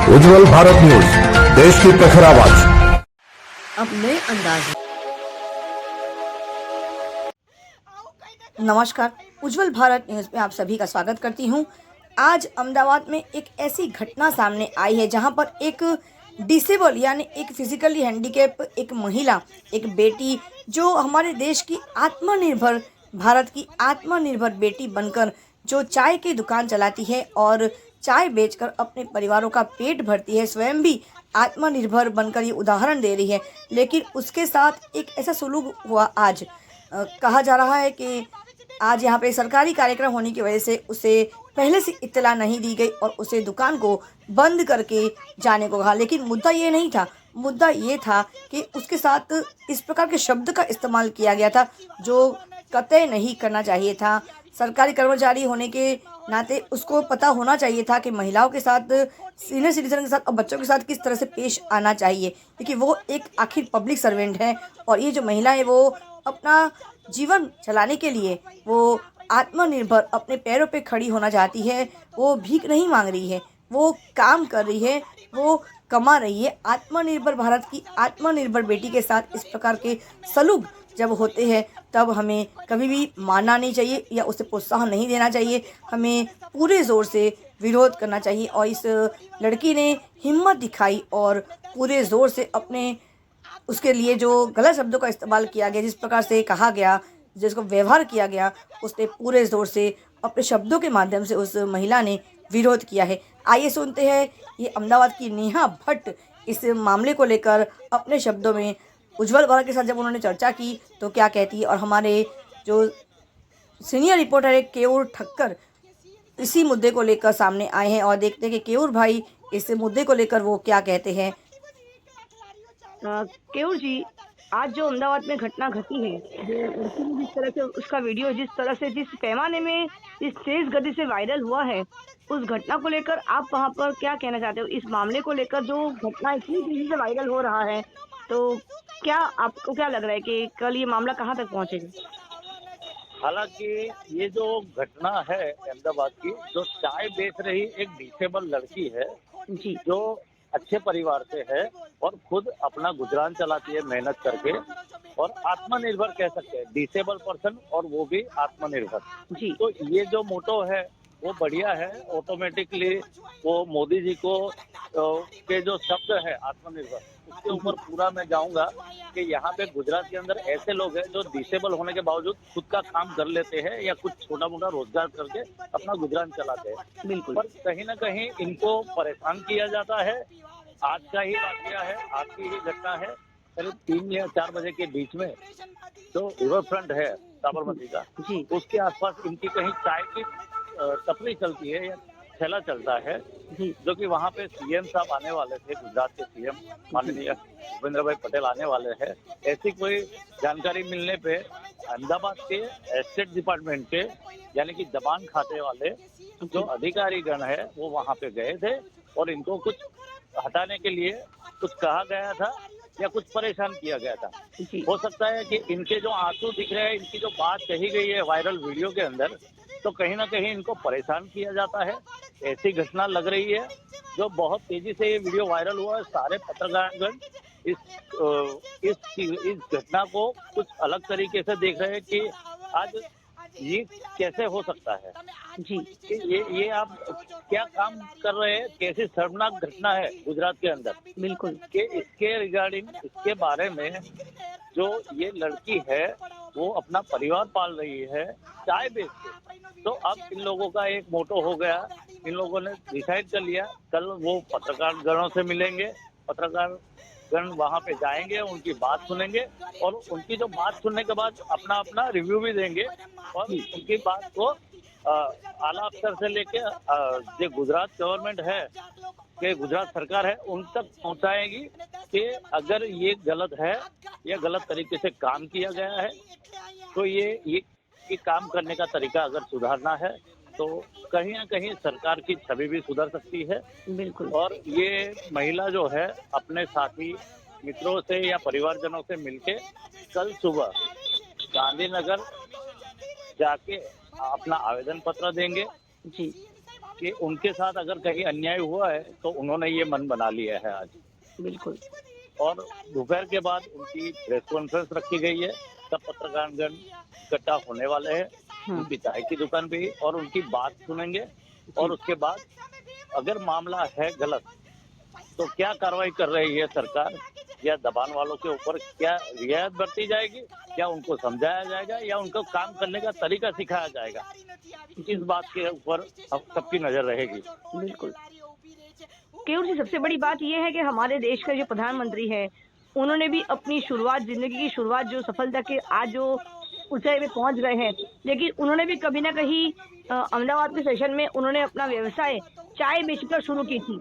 उज्जवल Bharat news, देश की प्रखर आवाज। अब नए अंदाज में। नमस्कार, उज्जवल भारत न्यूज में आप सभी का स्वागत करती हूं। आज अहमदाबाद में एक ऐसी घटना सामने आई है जहां पर एक डिसेबल यानी एक फिजिकली हैंडीकैप एक महिला, एक बेटी जो हमारे देश की आत्मनिर्भर, भारत की आत्मनिर्भर बेटी बनकर जो चाय की दुकान चलाती है और चाय बेचकर अपने परिवारों का पेट भरती है, स्वयं भी आत्मनिर्भर बनकर ये उदाहरण दे रही है। लेकिन उसके साथ एक ऐसा सुलूक हुआ आज। कहा जा रहा है कि आज यहाँ पे सरकारी कार्यक्रम होने की वजह से उसे पहले से इत्तला नहीं दी गई और उसे दुकान को बंद करके जाने को कहा। लेकिन मुद्दा ये नहीं था, मुद्दा ये था कि उसके साथ इस प्रकार के शब्द का इस्तेमाल किया गया था जो कतई नहीं करना चाहिए था। सरकारी कर्मचारी होने के नाते उसको पता होना चाहिए था कि महिलाओं के साथ, सीनियर सिटीजन के साथ और बच्चों के साथ किस तरह से पेश आना चाहिए, क्योंकि वो एक आखिर पब्लिक सर्वेंट है और ये जो महिला है वो अपना जीवन चलाने के लिए वो आत्मनिर्भर अपने पैरों पे खड़ी होना चाहती है। वो भीख नहीं मांग रही है, वो काम कर रही है, वो कमा रही है। आत्मनिर्भर भारत की आत्मनिर्भर बेटी के साथ इस प्रकार के सलूक जब होते हैं तब हमें कभी भी मानना नहीं चाहिए या उसे प्रोत्साहन नहीं देना चाहिए। हमें पूरे ज़ोर से विरोध करना चाहिए और इस लड़की ने हिम्मत दिखाई और पूरे ज़ोर से अपने उसके लिए जो गलत शब्दों का इस्तेमाल किया गया, जिस प्रकार से कहा गया, जिसको व्यवहार किया गया, उसने पूरे ज़ोर से अपने शब्दों के माध्यम से उस महिला ने विरोध किया है। आइए सुनते हैं ये अहमदाबाद की नेहा भट्ट इस मामले को लेकर अपने शब्दों में उज्जवल भारत के साथ जब उन्होंने चर्चा की तो क्या कहती है। और हमारे जो सीनियर रिपोर्टर है केयूर ठक्कर इसी मुद्दे को लेकर सामने आए हैं और देखते हैं कि केयूर भाई इस मुद्दे को लेकर वो क्या कहते हैं। केयूर जी, आज जो अहमदाबाद में घटना घटी है, जो लड़की ने जिस तरह से उसका वीडियो जिस तरह से जिस पैमाने में इस तेज गति से वायरल हुआ है, उस घटना को लेकर आप वहाँ पर क्या कहना चाहते हो? इस मामले को लेकर जो घटना इतनी तेजी से वायरल हो रहा है, तो क्या आपको क्या लग रहा है कि कल ये मामला कहाँ तक पहुँचेगा? हालांकि ये जो घटना है अहमदाबाद की, जो चाय बेच रही एक डिसेबल लड़की है जी, जो अच्छे परिवार से है और खुद अपना गुजरान चलाती है मेहनत करके और आत्मनिर्भर कह सकते हैं, डिसेबल पर्सन और वो भी आत्मनिर्भर। जी, तो ये जो मोटो है वो बढ़िया है। ऑटोमेटिकली वो मोदी जी को के जो शब्द है आत्मनिर्भर, उसके ऊपर पूरा मैं जाऊंगा कि यहाँ पे गुजरात के अंदर ऐसे लोग हैं जो डिसेबल होने के बावजूद खुद का काम कर लेते हैं या कुछ छोटा मोटा रोजगार करके अपना गुजरान चलाते हैं। बिल्कुल। पर कहीं ना कहीं इनको परेशान किया जाता है। आज का ही वाकया है, आज की ही घटना है। करीब 3 या 4 बजे के बीच में जो रिवर फ्रंट है साबरमती का, जी, उसके आसपास इनकी कहीं चाय की टपरी चलती है या ठेला चलता है, जी, जो कि वहाँ पे सीएम साहब आने वाले थे, गुजरात के सीएम माननीय भूपेंद्र भाई पटेल आने वाले हैं। ऐसी कोई जानकारी मिलने पे अहमदाबाद के एस्टेट डिपार्टमेंट के यानी कि जबान खाते वाले जो अधिकारी गण है वो वहाँ पे गए थे और इनको कुछ हटाने के लिए कुछ कहा गया था या कुछ परेशान किया गया था। जी, हो सकता है कि इनके जो आंसू दिख रहे हैं, इनकी जो बात कही गई है वायरल वीडियो के अंदर, तो कहीं ना कहीं इनको परेशान किया जाता है। ऐसी घटना लग रही है जो बहुत तेजी से ये वीडियो वायरल हुआ है। सारे पत्रकारगण इस घटना को कुछ अलग तरीके से देख रहे हैं कि आज ये कैसे हो सकता है। जी, ये आप क्या काम कर रहे हैं, कैसी शर्मनाक घटना है गुजरात के अंदर बिल्कुल। कि इसके रिगार्डिंग, इसके बारे में जो ये लड़की है वो अपना परिवार पाल रही है चाय बेच के। तो अब इन लोगों का एक मोटो हो गया, इन लोगों ने डिसाइड कर लिया कल वो पत्रकार गणों से मिलेंगे, पत्रकार गण वहाँ पे जाएंगे, उनकी बात सुनेंगे और उनकी जो बात सुनने के बाद अपना अपना रिव्यू भी देंगे और उनकी बात को आला अफसर से लेके जो गुजरात गवर्नमेंट है, कि गुजरात सरकार है, उन तक पहुंचाएगी कि अगर ये गलत है या गलत तरीके से काम किया गया है तो ये काम करने का तरीका अगर सुधारना है तो कहीं ना कहीं सरकार की छवि भी सुधर सकती है। बिल्कुल। और ये महिला जो है अपने साथी मित्रों से या परिवारजनों से मिलके कल सुबह गांधीनगर जाके अपना आवेदन पत्र देंगे जी, कि उनके साथ अगर कहीं अन्याय हुआ है तो उन्होंने ये मन बना लिया है आज। बिल्कुल। और दोपहर के बाद उनकी प्रेस कॉन्फ्रेंस रखी गई है, सब पत्रकारगण इकट्ठा होने वाले हैं उनकी चाय की दुकान पे ही, और उनकी बात सुनेंगे। और उसके बाद अगर मामला है गलत तो क्या कार्रवाई कर रही है सरकार, या दबान वालों के ऊपर क्या रियायत बरती जाएगी, क्या उनको समझाया जाएगा, या उनको काम करने का तरीका सिखाया जाएगा, इस बात के ऊपर अब सबकी नजर रहेगी। बिल्कुल। केवल जी, सबसे बड़ी बात यह है कि हमारे देश का जो प्रधानमंत्री है, उन्होंने भी अपनी शुरुआत, जिंदगी की शुरुआत जो सफलता के आज जो ऊंचाई में पहुंच गए हैं, लेकिन उन्होंने भी कभी ना कहीं अहमदाबाद के सेशन में उन्होंने अपना व्यवसाय चाय बेचकर शुरू की थी,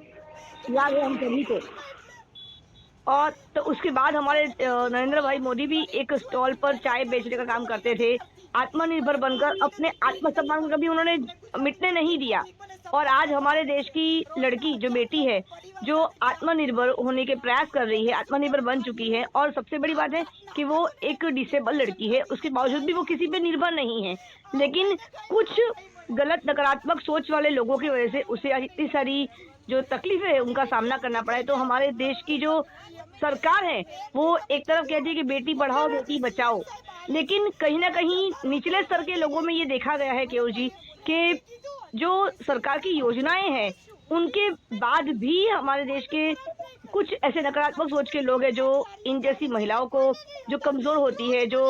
याद है हम सभी को। और तो उसके बाद हमारे नरेंद्र भाई मोदी भी एक स्टॉल पर चाय बेचने का काम करते थे, आत्मनिर्भर बनकर अपने आत्मसम्मान को कभी उन्होंने मिटने नहीं दिया। और आज हमारे देश की लड़की जो बेटी है, जो आत्मनिर्भर होने के प्रयास कर रही है, आत्मनिर्भर बन चुकी है। और सबसे बड़ी बात है कि वो एक डिसेबल लड़की है, उसके बावजूद भी वो किसी पे निर्भर नहीं है, लेकिन कुछ गलत नकारात्मक सोच वाले लोगों की वजह से उसे इतनी सारी जो तकलीफें है उनका सामना करना पड़ा है। तो हमारे देश की जो सरकार है वो एक तरफ कहती है कि बेटी पढ़ाओ बेटी बचाओ, लेकिन कहीं ना कहीं निचले स्तर के लोगों में ये देखा गया है केवल जी कि जो सरकार की योजनाएं हैं उनके बाद भी हमारे देश के कुछ ऐसे नकारात्मक सोच के लोग हैं जो इन जैसी महिलाओं को, जो कमजोर होती है, जो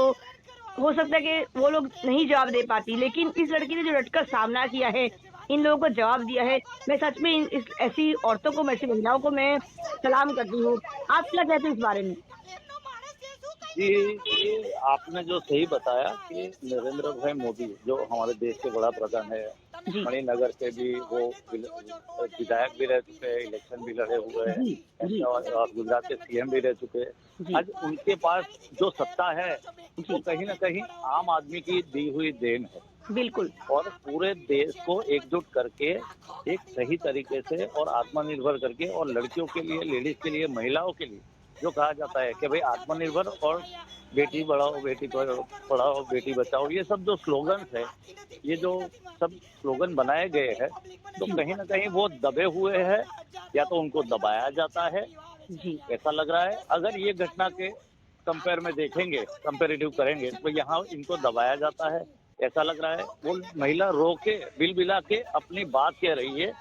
हो सकता है कि वो लोग नहीं जवाब दे पाती, लेकिन इस लड़की ने जो डटकर सामना किया है, इन लोगों को जवाब दिया है, मैं सच में ऐसी औरतों को, ऐसी महिलाओं को मैं सलाम करती हूँ। आप क्या कहते हैं इस बारे में? जी, ये आपने जो सही बताया कि नरेंद्र भाई मोदी जो हमारे देश के बड़ा प्रधान है, मणिनगर से भी वो विधायक भी रह चुके हैं, इलेक्शन भी लड़े हुए हैं, और गुजरात के सीएम भी रह चुके हैं। आज उनके पास जो सत्ता है वो कहीं ना कहीं आम आदमी की दी हुई देन है। बिल्कुल। और पूरे देश को एकजुट करके एक सही तरीके से और आत्मनिर्भर करके, और लड़कियों के लिए, लेडीज के लिए, महिलाओं के लिए जो कहा जाता है कि भाई आत्मनिर्भर और बेटी बढ़ाओ बेटी पढ़ाओ बेटी बचाओ, ये सब जो स्लोगन्स है, ये जो सब स्लोगन बनाए गए हैं, तो कहीं ना कहीं वो दबे हुए हैं, या तो उनको दबाया जाता है जी, ऐसा लग रहा है। अगर ये घटना के कंपेयर में देखेंगे, कंपेरेटिव करेंगे, तो यहाँ इनको दबाया जाता है, ऐसा लग रहा है। वो महिला रो के बिलबिला के अपनी बात कह रही है,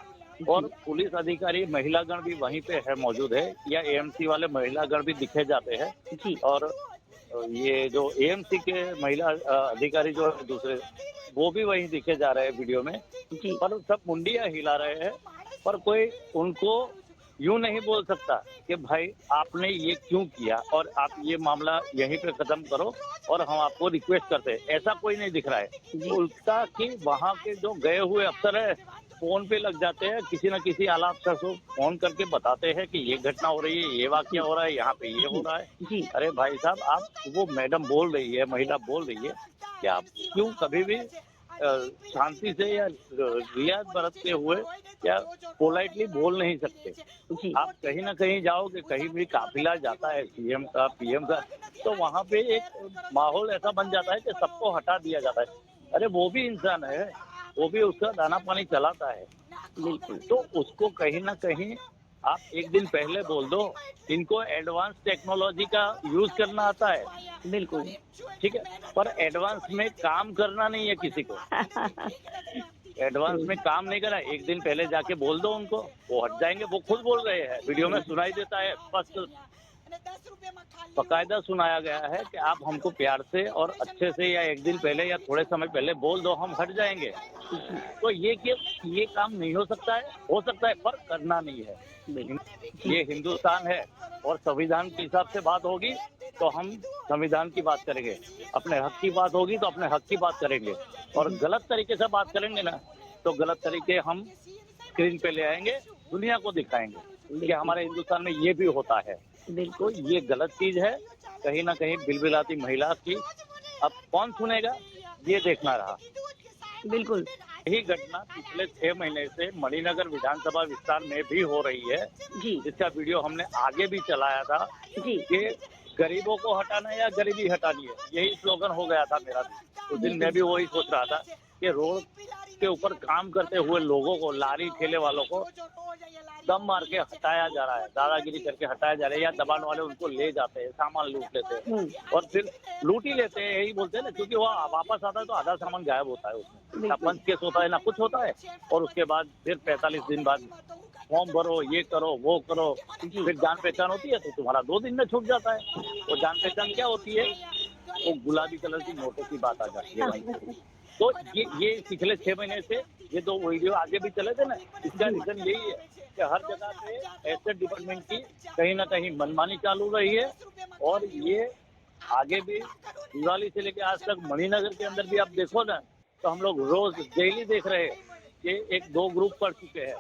और पुलिस अधिकारी महिलागण भी वहीं पे है, मौजूद है, या एएमसी वाले महिलागण भी दिखे जाते हैं जी। और ये जो एएमसी के महिला अधिकारी जो है दूसरे, वो भी वहीं दिखे जा रहे हैं वीडियो में जी। पर सब मुंडियां हिला रहे हैं, पर कोई उनको यूं नहीं बोल सकता कि भाई आपने ये क्यों किया और आप ये मामला यहीं पे खत्म करो और हम आपको रिक्वेस्ट करते हैं, ऐसा कोई नहीं दिख रहा है। उल्टा कि वहाँ के जो गए हुए अफसर है फोन पे लग जाते हैं, किसी न किसी आला अफसर को फोन करके बताते हैं कि ये घटना हो रही है, ये वाकया हो रहा है, यहाँ पे ये हो रहा है। अरे भाई साहब, आप, वो मैडम बोल रही है, महिला बोल रही है कि आप क्यों कभी भी शांति से या रियायत बरतते हुए या पोलाइटली बोल नहीं सकते? आप कहीं ना कहीं जाओगे, कहीं भी काफिला जाता है सीएम का, पीएम का, तो वहाँ पे एक माहौल ऐसा बन जाता है कि सबको हटा दिया जाता है। अरे वो भी इंसान है, वो भी उसका दाना पानी चलाता है, बिल्कुल। तो उसको कहीं ना कहीं आप एक दिन पहले बोल दो। इनको एडवांस टेक्नोलॉजी का यूज करना आता है, बिल्कुल ठीक है, पर एडवांस में काम करना नहीं है किसी को। एडवांस में काम नहीं करा, एक दिन पहले जाके बोल दो उनको, वो हट जाएंगे। वो खुद बोल रहे हैं, वीडियो में सुनाई देता है, स्पष्ट बकायदा सुनाया गया है कि आप हमको प्यार से और अच्छे से या एक दिन पहले या थोड़े समय पहले बोल दो, हम हट जाएंगे। तो ये काम नहीं हो सकता है, पर करना नहीं है। ये हिंदुस्तान है और संविधान के हिसाब से बात होगी तो हम संविधान की बात करेंगे, अपने हक की बात होगी तो अपने हक की बात करेंगे, और गलत तरीके से बात करेंगे ना तो गलत तरीके हम स्क्रीन पे ले आएंगे, दुनिया को दिखाएंगे कि हमारे हिंदुस्तान में ये भी होता है। बिल्कुल, ये गलत चीज है कहीं ना कहीं बिलबिलाती महिला की। अब कौन सुनेगा, ये देखना रहा। बिल्कुल, यही घटना पिछले 6 महीने से मणिनगर विधानसभा विस्तार में भी हो रही है जी, जिसका वीडियो हमने आगे भी चलाया था जी, कि गरीबों को हटाना या गरीबी हटानी है, यही स्लोगन हो गया था मेरा। उस दिन मैं भी वही सोच रहा था कि रोड उसके ऊपर काम करते हुए लोगों को, लारी ठेले वालों को दम मार के हटाया जा रहा है, दादागिरी करके हटाया जा रहा है, या दबाने वाले उनको ले जाते हैं, सामान लूट लेते हैं और फिर लूट ही लेते हैं, यही बोलते हैं ना, क्योंकि वो वापस आता है तो आधा सामान गायब होता है उसमें, ना पंच केस होता है ना कुछ होता है, और उसके बाद फिर 45 दिन बाद फॉर्म भरो, ये करो, वो करो, फिर जान पहचान होती है तो तुम्हारा 2 दिन में छूट जाता है। वो जान पहचान क्या होती है, वो गुलाबी कलर की नोटों की बात आ जाती है भाई। तो ये पिछले 6 महीने से ये 2 वीडियो आगे भी चले थे ना, इसका रीजन यही है कि हर जगह पे एसेट डिपार्टमेंट की कहीं ना कहीं मनमानी चालू रही है, और ये आगे भी दिवाली से लेकर आज तक मणिनगर के अंदर भी आप देखो ना, तो हम लोग रोज डेली देख रहे हैं कि 1-2 ग्रुप पड़ चुके हैं।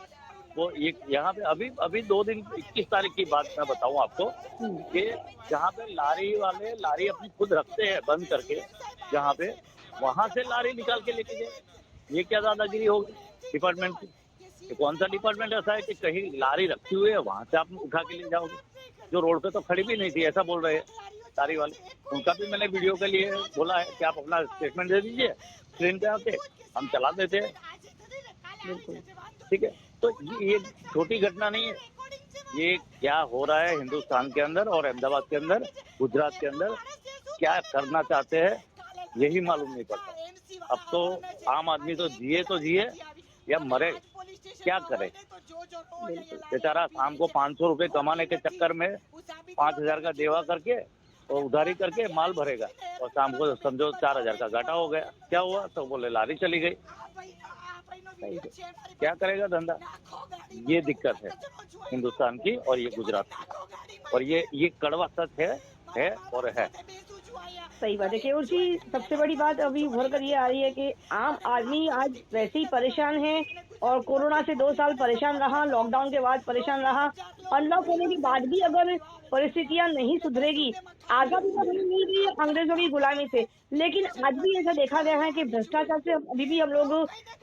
वो एक यहाँ पे अभी 2 दिन 21 तारीख की बात मैं बताऊँ आपको कि जहाँ पे लारी वाले लारी अपनी खुद रखते हैं बंद करके, जहाँ पे वहाँ से लारी निकाल के लेके गए। ये क्या दादागिरी होगी डिपार्टमेंट की? ये कौन सा डिपार्टमेंट ऐसा है कि कहीं लारी रखी हुई है वहाँ से आप उठा के ले जाओगे? जो रोड पे तो खड़ी भी नहीं थी, ऐसा बोल रहे हैं लारी वाले। उनका भी मैंने वीडियो के लिए बोला है कि आप अपना स्टेटमेंट दे दीजिए ट्रेन पे आके, हम चला देते हैं। ठीक है, तो ये छोटी घटना नहीं है, ये क्या हो रहा है हिंदुस्तान के अंदर और अहमदाबाद के अंदर, गुजरात के अंदर, क्या करना चाहते हैं यही मालूम नहीं पड़ता। अब तो आम आदमी तो जिए या मरे, क्या करे? बेचारा शाम को 500 रुपए कमाने के चक्कर में 5000 का देवा करके और उधारी करके माल भरेगा, और शाम को समझो 4000 का घाटा हो गया। क्या हुआ? तो बोले लारी चली गई। क्या करेगा धंधा? ये दिक्कत है हिंदुस्तान की और ये गुजरात की, और ये कड़वा सच है और है। सही बात है केवल जी। सबसे बड़ी बात अभी उभर कर ये आ रही है कि आम आदमी आज वैसे ही परेशान है, और कोरोना से 2 साल परेशान रहा, लॉकडाउन के बाद परेशान रहा, अनलॉक होने के बाद भी अगर परिस्थितियां नहीं सुधरेगी, आज़ादी तो नहीं मिल रही है अंग्रेजों की गुलामी से, लेकिन आज भी ऐसा देखा गया है कि भ्रष्टाचार से अभी भी हम लोग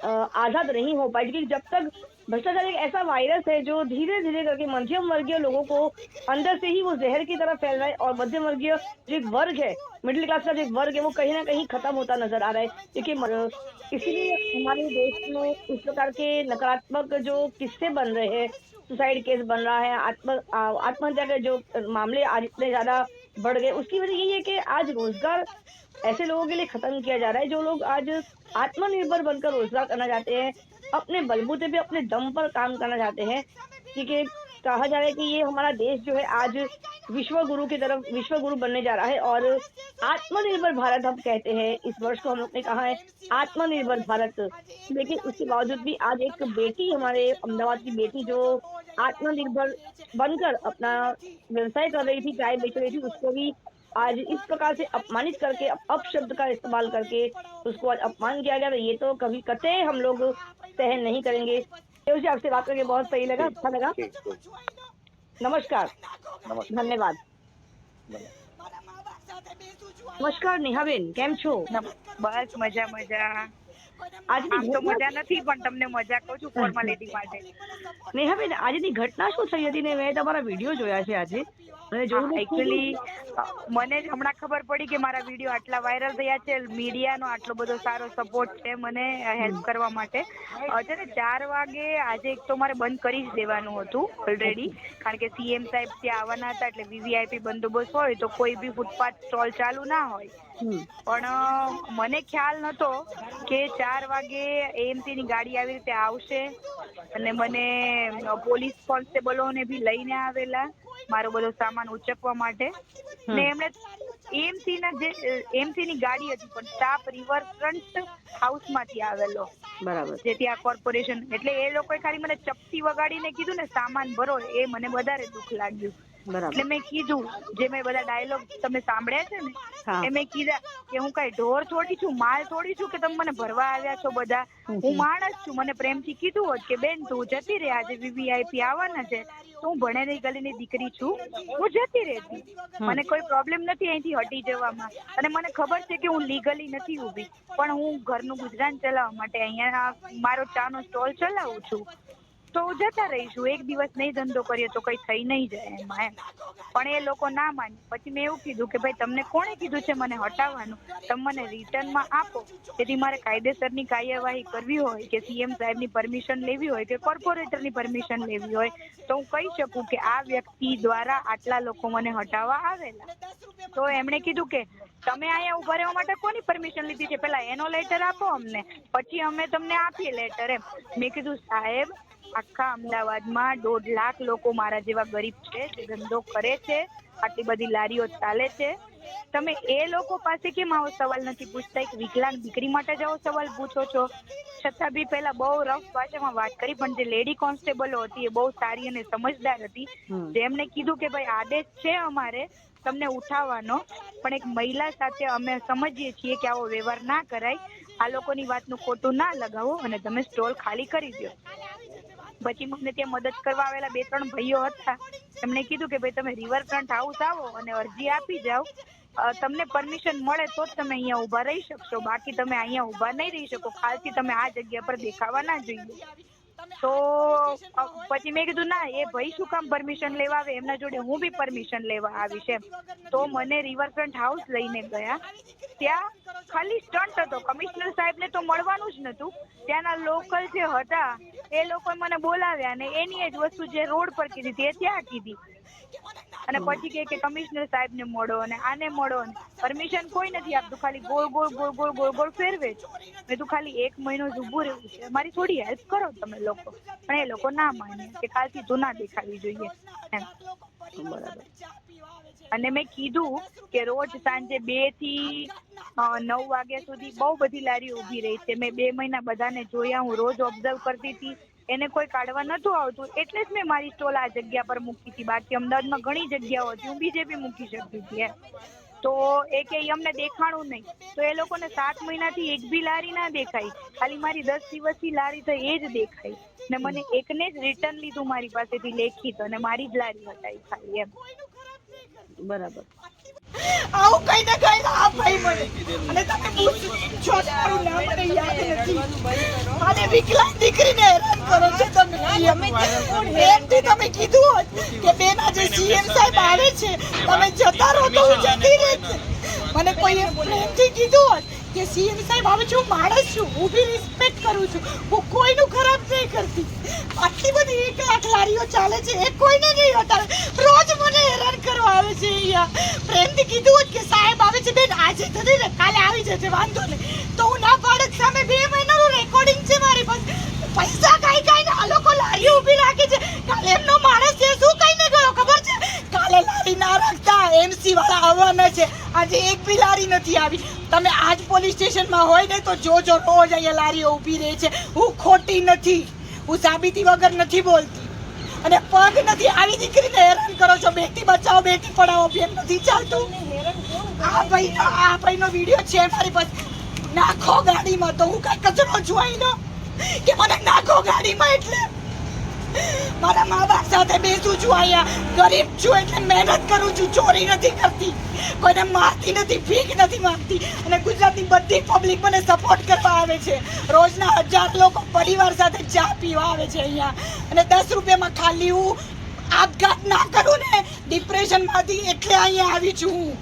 आज़ाद नहीं हो पाए। क्योंकि जब तक भ्रष्टाचार एक ऐसा वायरस है जो धीरे धीरे करके मध्यम वर्गीय लोगों को अंदर से ही वो जहर की तरह फैल रहा है, और मध्यम वर्गीय जो एक वर्ग है, मिडिल क्लास का जो एक वर्ग है, वो कहीं ना कहीं खत्म होता नजर आ रहा है। क्योंकि इसीलिए हमारे देश में इस प्रकार के नकारात्मक जो किस्से बन रहे हैं, सुसाइड केस बन रहा है, आत्महत्या के जो मामले आज इतने ज्यादा बढ़ गए, उसकी वजह यही है कि आज रोजगार ऐसे लोगों के लिए खत्म किया जा रहा है जो लोग आज आत्मनिर्भर बनकर रोजगार करना चाहते हैं, अपने बलबूते पे अपने दम पर काम करना चाहते हैं। क्योंकि कहा जा रहा है कि ये हमारा देश जो है आज विश्व गुरु बनने जा रहा है, और आत्मनिर्भर भारत हम कहते हैं, इस वर्ष को हम लोग ने कहा है आत्मनिर्भर भारत। लेकिन उसके बावजूद भी आज एक बेटी, हमारे अहमदाबाद की बेटी जो आत्मनिर्भर बनकर अपना व्यवसाय कर रही थी, चाय बेच रही थी, उसको भी आज इस प्रकार से अपमानित करके, अपशब्द का इस्तेमाल करके उसको आज अपमान किया गया। तो ये तो कभी कतई हम लोग सहन नहीं करेंगे। जी आपसे बात करके बहुत सही लगा, अच्छा लगा। नमस्कार। धन्यवाद। નમસ્કાર નેહાબેન, કેમ છો? બસ મજા. આજની તો મજા નથી, પણ તમને મજા કહું છું ફોર્માલિટી માટે. નેહાબેન, આજની ઘટના શું થઈ હતી ને મેં તમારા વિડીયો જોયા છે આજે, અને જોયું એકચ્યુઅલી મને જ હમણાં ખબર પડી કે મારા વિડીયો આટલા વાયરલ થયા છે, મીડિયાનો આટલો બધો સારો સપોર્ટ છે મને હેલ્પ કરવા માટે. છે ને 4 વાગે આજે એક તો મારે બંધ કરી જ દેવાનું હતું ઓલરેડી, કારણ કે સીએમ સાહેબ ત્યાં આવવાના હતા, એટલે વીવીઆઈપી બંદોબસ્ત હોય તો કોઈ બી ફૂટપાથ સ્ટોલ ચાલુ ના હોય. પણ મને ખ્યાલ નતો કે 4 વાગે એએમસી ની ગાડી આવી રીતે આવશે, અને મને પોલીસ કોન્સ્ટેબલોને બી લઈને આવેલા મારો બધો સામાન ઉચકવા માટે. ને એમણે એએમસી ની ગાડી હતી, પણ સ્ટાફ રિવરફ્રન્ટ હાઉસ માંથી આવેલો, બરાબર, જે ત્યાં કોર્પોરેશન, એટલે એ લોકોએ ખાલી મને ચપટી વગાડીને કીધું ને સામાન ભરો, એ મને વધારે દુઃખ લાગ્યું. એટલે મેં કીધું, જે મેં બધા ડાયલોગ તમે સાંભળ્યા છે ને, એ મેં કીધા કે હું કઈ ઢોર થોડી છું, માલ થોડી છું કે તમે મને ભરવા આવ્યા છો બધા, હું માણસ છું. મને પ્રેમથી કીધું હોત કે બેન તું જતી રહે, આજે વીવીઆઈપી આવવાના છે, તો હું ભણેલી ગલીની દીકરી છું, હું જતી રહેતી, મને કોઈ પ્રોબ્લેમ નથી અહીંથી હટી જવામાં, અને મને ખબર છે કે હું લીગલી નથી ઊભી, પણ હું ઘરનું ગુજરાન ચલાવવા માટે અહીંયા મારો ચાનો સ્ટોલ ચલાવું છું. તો જતા રહીશું, એક દિવસ નહીં ધંધો કરીએ તો કઈ થઈ નહીં જાય એમાં એમ. પણ એ લોકો ના માને. પછી મેં એવું કીધું કે ભાઈ તમને કોણે કીધું છે મને હટાવવાનું? તમે મને રિટર્નમાં આપો, તેથી મારે કાયદેસરની કાર્યવાહી કરવી હોય કે સીએમ સાહેબની પરમિશન લેવી હોય કે કોર્પોરેટરની પરમિશન લેવી હોય તો હું કહી શકું કે આ વ્યક્તિ દ્વારા આટલા લોકો મને હટાવવા આવેલા. તો એમણે કીધું કે તમે અહીંયા ઉભા રહેવા માટે કોની પરમિશન લીધી છે, પેલા એનો લેટર આપો અમને, પછી અમે તમને આપીએ લેટર એમ. મેં કીધું સાહેબ, આખા અમદાવાદમાં 1.5 લાખ લોકો મારા જેવા ગરીબ છે જે ધંધો કરે છે, આટલી બધી લારીઓ ચાલે છે, તમે એ લોકો પાસે કેમ આવો સવાલ નથી પૂછતા? એક વિકલાંગ દીકરી માટે જ આવો સવાલ પૂછો છો? છતાં બી પહેલા બહુ રફ ભાષામાં વાત કરી, પણ જે લેડી કોન્સ્ટેબલો હતી એ બહુ સારી અને સમજદાર હતી, જેમણે કીધું કે ભાઈ આદેશ છે અમારે તમને ઉઠાવવાનો, પણ એક મહિલા સાથે અમે સમજીએ છીએ કે આવો વ્યવહાર ના કરાય, આ લોકોની વાતનું ખોટું ના લગાવો અને તમે સ્ટોલ ખાલી કરી દો. પછી મને ત્યાં મદદ કરવા આવેલા 2-3 ભાઈઓ હતા, એમણે કીધું કે ભાઈ તમે રિવરફ્રન્ટ હાઉસ આવો અને અરજી આપી જાઓ, તમને પરમિશન મળે તો જ તમે અહીંયા ઊભા રહી શકશો, બાકી તમે અહીંયા ઊભા નહીં રહી શકો, ખાલથી તમે આ જગ્યા પર દેખાવા ના જોઈએ. તો પછી મેં કીધું ના, એ ભાઈ શું કામ પરમિશન લેવા આવે, એમના જોડે હું બી પરમિશન લેવા આવીશ એમ. તો મને રિવરફ્રન્ટ હાઉસ લઈને ગયા, ત્યાં ખાલી સ્ટન્ટ હતો, કમિશનર સાહેબને તો મળવાનું જ નહોતું, ત્યાંના લોકલ જે હતા એ લોકો મને બોલાવ્યા અને એની જ વસ્તુ જે રોડ પર કીધી હતી એ ત્યાં કીધી, અને પછી કે કમિશનર સાહેબને મળો અને આને મળો, અને પરમિશન કોઈ નથી આપતું, ખાલી ગોળ ગોળ ગોળ ગોળ ગોળ ગોળ ફેરવે છે. મેં તું ખાલી 1 મહિનો જ ઊભું રહેવું છે, મારી થોડી હેલ્પ કરો તમે લોકો, પણ એ લોકો ના માને કે કાલથી તું ના દેખાવી જોઈએ એમ. બરાબર. અને મેં કીધું કે રોજ સાંજે 2 થી 9 વાગ્યા સુધી બહુ બધી લારીઓ ઊભી રહી છે, મેં 2 મહિના બધાને જોયા, હું રોજ ઓબ્ઝર્વ કરતી હતી, એને કોઈ કાઢવા નતું આવતું, એટલે જ મેં મારી સ્ટોલ આ જગ્યા પર મૂકી હતી, બાકી અમદાવાદમાં ઘણી જગ્યાઓ હતી, હું બીજે બી મૂકી શકતી હતી એમ. તો એ કે અમને દેખાણું નહીં, તો એ લોકોને 7 મહિનાથી એક બી લારી ના દેખાઈ, ખાલી મારી 10 દિવસથી લારી તો એ જ દેખાઈ, ને મને એકને જ રિટર્ન લીધું મારી પાસેથી લેખિત, અને મારી જ લારી હટાવી ખાલી એમ. બરાબર. આવું કઈ ને કઈ આ ભાઈ મને, અને તમે પૂછો મારું નામ મને યાદ નથી, અને વિકલાંગ દીકરીને હેરાન કરો છો તમે. પ્રેમથી તમે કીધું હોત કે બેન આજે સીએમ સાહેબ આવે છે, તમે જતા રહો તો હું જતી રહેત. મને કોઈ પ્રેમથી કીધું હોત કે સીએમ સાહેબ આવે છે, હું માણસ છું, હું બી રિસ્પેક્ટ કરું છું, હું કોઈનું ખરાબ નહીં કરતી. આટલી બધી 1 લાખ લારીઓ ચાલે છે, એ કોઈને નહીં હટાવે, રોજ મને હેરાન કરવા આવે છે અહીંયા. પ્રેમથી કીધું હોત કે સાહેબ આવે છે બેન આજે થતી ને કાલે આવી જશે, વાંધો નહીં, તો હું ના પાડત. સામે 2 મહિનાનું રેકોર્ડિંગ છે મારી પાસે, પૈસા કાઈ ને આ લોકો લારીઓ ઊભી રાખે છે. કાલે એમનો માણસ છે શું કઈને ગયો ખબર છે? કાલે લારી ના રાખતા એમસી વાળા આવવાના છે, આજે એક બી લારી નથી આવી. તમે આજ પોલીસ સ્ટેશનમાં હોય ને તો જોજો, રોજ અહીંયા લારીઓ ઊભી રહે છે. હું ખોટી નથી, હું સાબિતી વગર નથી બોલતી, અને પગ નથી. આવી દીકરીને હેરાન કરો છો, બેટી બચાવો બેટી પઢાવો અભિયાન નથી ચાલતું. આ ભાઈનો વિડીયો છે મારી પાસે, નાખો ગાડીમાં, તો હું કઈ કચરો છું અહીંનો કે મને નાખો ગાડીમાં? એટલે મારા મા બાપ સાથે બેસું છું અહીંયા, ગરીબ છું એટલે મહેનત કરું છું, ચોરી નથી કરતી, કોઈને મારતી નથી, ભીખ નથી માંગતી, અને ગુજરાતની બધી પબ્લિક મને સપોર્ટ કરવા આવે છે. રોજના 1000 લોકો પરિવાર સાથે ચા પીવા આવે છે અહીંયા, અને 10 રૂપિયામાં ખાલી હું આપઘાત ના કરું ને ડિપ્રેશનમાંથી, એટલે અહીંયા આવી છું હું.